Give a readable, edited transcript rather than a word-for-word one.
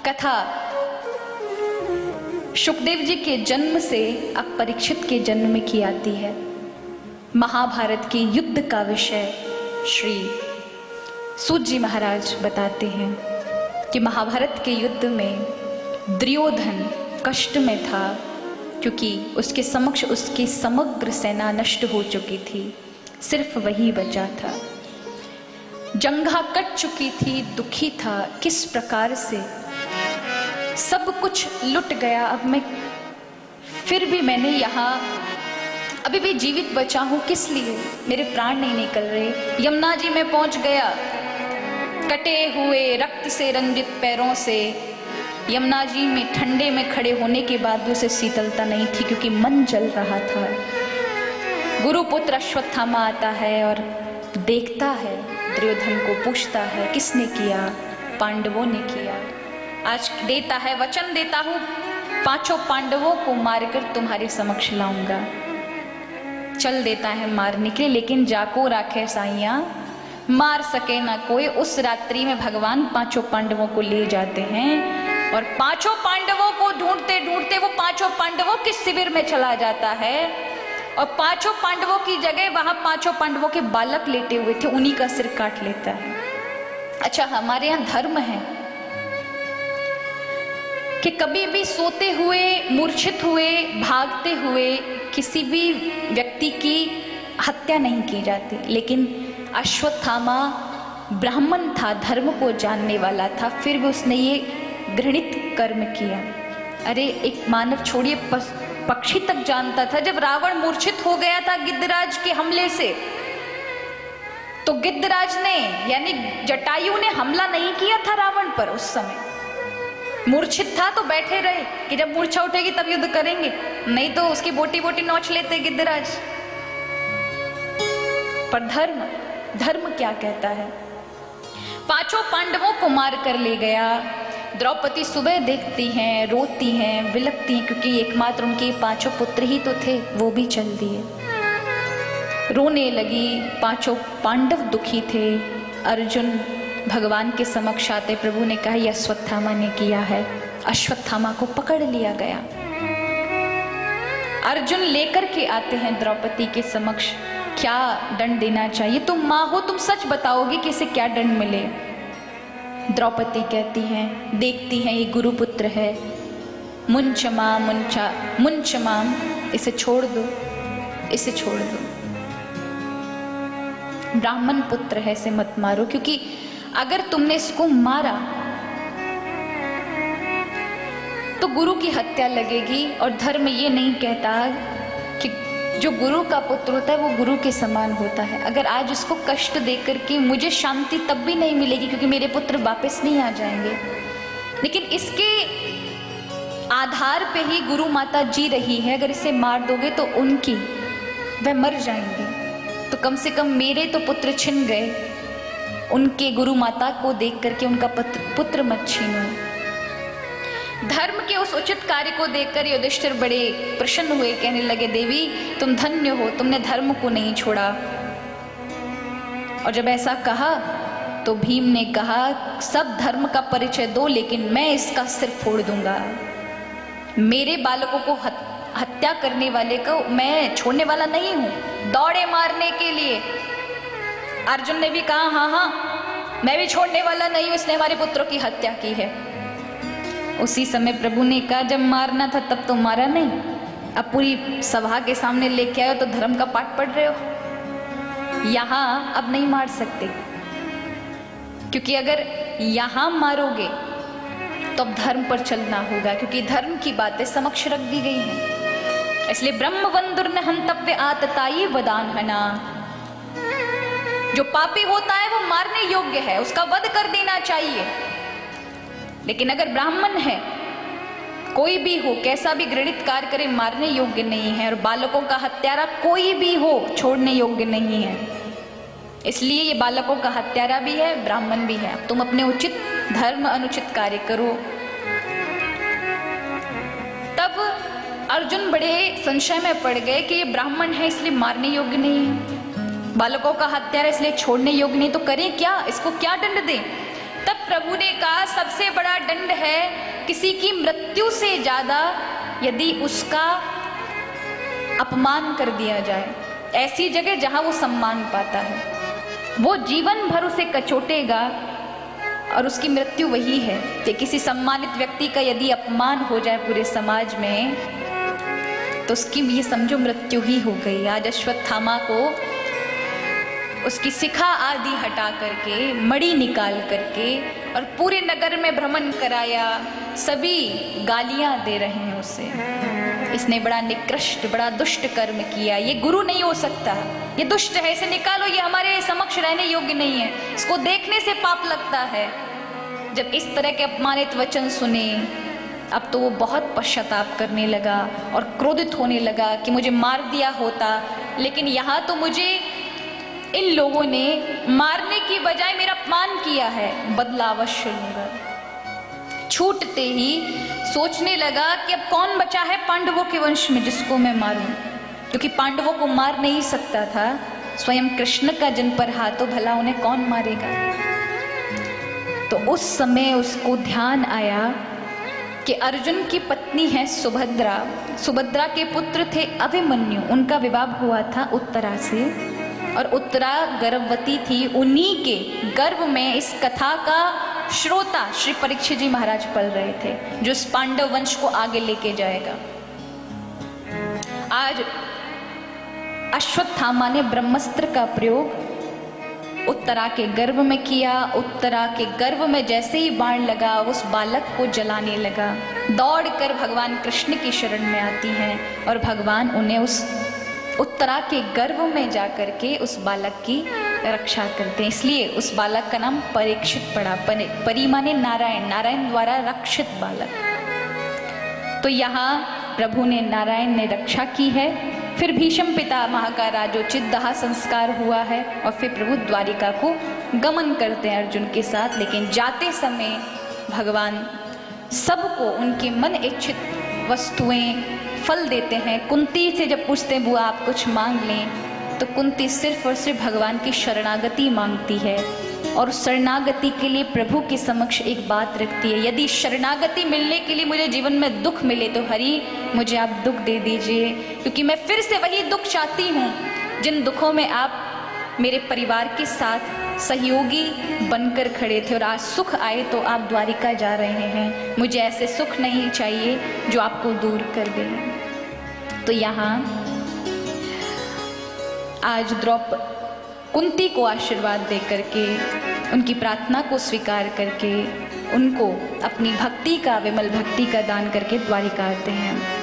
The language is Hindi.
कथा शुकदेव जी के जन्म से अब परीक्षित के जन्म में की आती है। महाभारत के युद्ध का विषय श्री सूत जी महाराज बताते हैं कि महाभारत के युद्ध में दुर्योधन कष्ट में था, क्योंकि उसके समक्ष उसकी समग्र सेना नष्ट हो चुकी थी, सिर्फ वही बचा था। जंघा कट चुकी थी, दुखी था, किस प्रकार से सब कुछ लुट गया। अब मैं फिर भी मैंने यहाँ अभी भी जीवित बचा हूँ, किस लिए? मेरे प्राण नहीं निकल रहे। यमुना जी में पहुँच गया, कटे हुए रक्त से रंजित पैरों से। यमुना जी में ठंडे में खड़े होने के बाद भी उसे शीतलता नहीं थी, क्योंकि मन जल रहा था। गुरुपुत्र अश्वत्थामा आता है और देखता है दुर्योधन को, पूछता है किसने किया? पांडवों ने किया। आज देता है, वचन देता हूँ, 5 पांडवों को मारकर तुम्हारे समक्ष लाऊंगा। चल देता है मारने के लिए, लेकिन जाको राखे साइया, मार सके ना कोई। उस रात्रि में भगवान 5 पांडवों को ले जाते हैं और 5 पांडवों को ढूंढते ढूंढते वो 5 पांडवों के शिविर में चला जाता है और 5 पांडवों की जगह वहां 5 पांडवों के बालक लेटे हुए थे, उन्हीं का सिर काट लेता है। अच्छा, हमारे यहाँ धर्म है कि कभी भी सोते हुए, मूर्छित हुए, भागते हुए किसी भी व्यक्ति की हत्या नहीं की जाती, लेकिन अश्वत्थामा ब्राह्मण था, धर्म को जानने वाला था, फिर भी उसने ये घृणित कर्म किया। अरे एक मानव छोड़िए, पक्षी तक जानता था। जब रावण मूर्छित हो गया था गिद्धराज के हमले से, तो गिद्धराज ने यानी जटायु ने हमला नहीं किया था रावण पर। उस समय मूर्छित था तो बैठे रहे कि जब मूर्छा उठेगी तब युद्ध करेंगे, नहीं तो उसकी बोटी बोटी नोच लेते गिद्धराज। पर धर्म क्या कहता है? 5 पांडवों को मार कर ले गया। द्रौपदी सुबह देखती हैं, रोती हैं, विलखती हैं, क्योंकि एकमात्र उनके 5 पुत्र ही तो थे, वो भी चल दिए। रोने लगी। 5 पांडव दुखी थे। अर्जुन भगवान के समक्ष आते, प्रभु ने कहा यह अश्वत्थामा ने किया है। अश्वत्थामा को पकड़ लिया गया। अर्जुन लेकर के आते हैं द्रौपदी के समक्ष, क्या दंड देना चाहिए? तुम माँ हो, तुम सच बताओगी कि इसे क्या दंड मिले? द्रौपदी कहती हैं, देखती हैं ये गुरुपुत्र है, मुंचमाम, इसे छोड़ दो, इसे छोड़ दो। ब्राह्मण पुत्र है, इसे मत मारो, क्योंकि अगर तुमने इसको मारा तो गुरु की हत्या लगेगी। और धर्म ये नहीं कहता कि जो गुरु का पुत्र होता है वो गुरु के समान होता है। अगर आज इसको कष्ट देकर के मुझे शांति तब भी नहीं मिलेगी, क्योंकि मेरे पुत्र वापस नहीं आ जाएंगे, लेकिन इसके आधार पे ही गुरु माता जी रही है। अगर इसे मार दोगे तो उनकी, वह मर जाएंगे, तो कम से कम मेरे तो पुत्र छिन गए। उनके गुरु माता को देख करके उनका पुत्र मत छीनो। धर्म के उस उचित कार्य को देखकर युधिष्ठिर बड़े प्रसन्न हुए, कहने लगे देवी तुम धन्य हो, तुमने धर्म को नहीं छोड़ा। और जब ऐसा कहा तो भीम ने कहा सब धर्म का परिचय दो, लेकिन मैं इसका सिर फोड़ दूंगा। मेरे बालकों को हत्या करने वाले को मैं छोड़ने वाला नहीं हूं। दौड़े मारने के लिए। अर्जुन ने भी कहा हाँ, मैं भी छोड़ने वाला नहीं हूं, इसने हमारे पुत्रों की हत्या की है। उसी समय प्रभु ने कहा जब मारना था तब तो मारा नहीं, अब पूरी सभा के सामने लेके आए हो तो धर्म का पाठ पढ़ रहे हो। यहां अब नहीं मार सकते, क्योंकि अगर यहां मारोगे तो अब धर्म पर चलना होगा, क्योंकि धर्म की बातें समक्ष रख दी गई हैं। इसलिए ब्रह्म बंधुर न हंतव्य आतताई वदान हना। जो पापी होता है वो मारने योग्य है, उसका वध कर देना चाहिए। लेकिन अगर ब्राह्मण है, कोई भी हो, कैसा भी घृणित कार्य करे, मारने योग्य नहीं है। और बालकों का हत्यारा कोई भी हो, छोड़ने योग्य नहीं है। इसलिए ये बालकों का हत्यारा भी है, ब्राह्मण भी है। तुम अपने उचित धर्म अनुचित कार्य करो। तब अर्जुन बड़े संशय में पड़ गए कि ये ब्राह्मण है इसलिए मारने योग्य नहीं है, बालकों का हत्यारा इसलिए छोड़ने योग्य नहीं, तो करें क्या? इसको क्या दंड दें? तब प्रभु ने कहा सबसे बड़ा दंड है किसी की मृत्यु से ज्यादा यदि उसका अपमान कर दिया जाए। ऐसी जगह जहां वो सम्मान पाता है, वो जीवन भर उसे कचोटेगा और उसकी मृत्यु वही है कि किसी सम्मानित व्यक्ति का यदि अपमान हो जाए पूरे समाज में तो उसकी ये समझो मृत्यु ही हो गई। आज अश्वत्थामा को उसकी शिखा आदि हटा करके, मणि निकाल करके और पूरे नगर में भ्रमण कराया, सभी गालियां दे रहे हैं उसे। इसने बड़ा निकृष्ट, बड़ा दुष्ट कर्म किया, ये गुरु नहीं हो सकता, ये दुष्ट है, इसे निकालो, ये हमारे समक्ष रहने योग्य नहीं है, इसको देखने से पाप लगता है। जब इस तरह के अपमानित वचन सुने, अब तो वो बहुत पश्चाताप करने लगा और क्रोधित होने लगा कि मुझे मार दिया होता, लेकिन यहाँ तो मुझे इन लोगों ने मारने की बजाय मेरा अपमान किया है, बदला अवश्य लूंगा। छूटते ही सोचने लगा कि अब कौन बचा है पांडवों के वंश में जिसको मैं मारूं, क्योंकि पांडवों को मार नहीं सकता था, स्वयं कृष्ण का जिन पर हाथ, तो भला उन्हें कौन मारेगा। तो उस समय उसको ध्यान आया कि अर्जुन की पत्नी है सुभद्रा, सुभद्रा के पुत्र थे अभिमन्यु, उनका विवाह हुआ था उत्तरा से और उत्तरा गर्भवती थी। उन्हीं के गर्भ में इस कथा का श्रोता श्री परीक्षित जी महाराज पल रहे थे, जो इस पांडव वंश को आगे लेके जाएगा। आज अश्वत्थामा ने ब्रह्मास्त्र का प्रयोग उत्तरा के गर्भ में किया। उत्तरा के गर्भ में जैसे ही बाण लगा, उस बालक को जलाने लगा। दौड़कर भगवान कृष्ण की शरण में आती हैं और भगवान उन्हें उस उत्तरा के गर्भ में जाकर के उस बालक की रक्षा करते हैं। इसलिए उस बालक का नाम परीक्षित पड़ा। परी माने नारायण, नारायण द्वारा रक्षित बालक। तो यहाँ प्रभु ने, नारायण ने रक्षा की है। फिर भीष्म पितामह का राजोचित दाह संस्कार हुआ है और फिर प्रभु द्वारिका को गमन करते हैं अर्जुन के साथ। लेकिन जाते समय भगवान सबको उनके मन इच्छित वस्तुएं, फल देते हैं। कुंती से जब पूछते हैं बुआ आप कुछ मांग लें, तो कुंती सिर्फ और सिर्फ भगवान की शरणागति मांगती है और शरणागति के लिए प्रभु के समक्ष एक बात रखती है, यदि शरणागति मिलने के लिए मुझे जीवन में दुख मिले तो हरि मुझे आप दुख दे दीजिए, क्योंकि मैं फिर से वही दुख चाहती हूँ जिन दुखों में आप मेरे परिवार के साथ सहयोगी बनकर खड़े थे और आज सुख आए तो आप द्वारिका जा रहे हैं। मुझे ऐसे सुख नहीं चाहिए जो आपको दूर कर दे। तो यहाँ आज कुंती को आशीर्वाद दे करके, उनकी प्रार्थना को स्वीकार करके, उनको अपनी भक्ति का, विमल भक्ति का दान करके द्वारिका आते हैं।